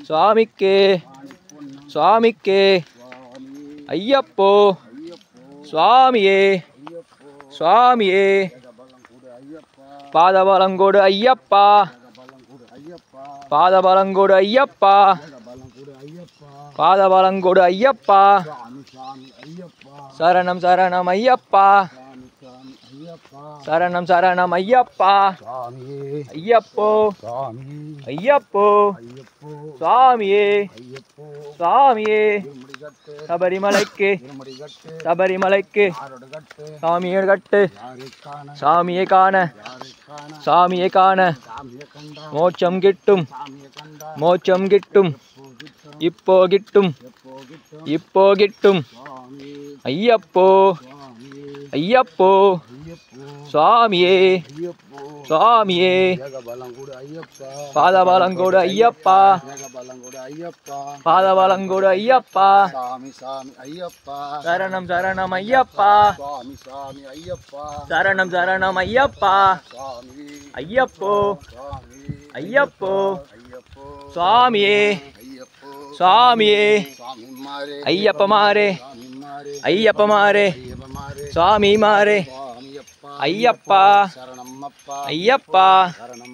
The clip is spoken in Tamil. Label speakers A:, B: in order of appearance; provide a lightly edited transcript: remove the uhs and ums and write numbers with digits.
A: சுவாமிக்கே சுவாமிக்கே ஐயப்போ சுவாமியே சுவாமியே பாதபலங்கொடு ஐயப்பா பாதபலங்கொடு ஐயப்பா பாதபலங்கொடு ஐயப்பா சரணம் சரணம் ஐயப்பா சரணம் சரணம் ஐயப்பா ஐயப்போ ஐயப்போ சுவாமியே சுவாமியே சபரிமலைக்கு சபரிமலைக்கு சாமியை கட்டு சாமியை காண சாமியை காண மோட்சம் கிட்டும் மோட்சம் கிட்டும் இப்போ கிட்டும் இப்போ கிட்டும் ஐயப்போ ஐயப்போ சுவாமியே சுவாமியே பாதபலங்கொடு ஐயப்பா பாதபலங்கொடு ஐயப்பா சரணம் சரணம் ஐயப்பா சரணம் சரணம் ஐயப்பா ஐயப்போ ஐயப்போ சுவாமியே சுவாமியே ஐயப்பமாரே ஐயப்பமாரே சுவாமி மாரே ஐயப்பா ஐயப்பா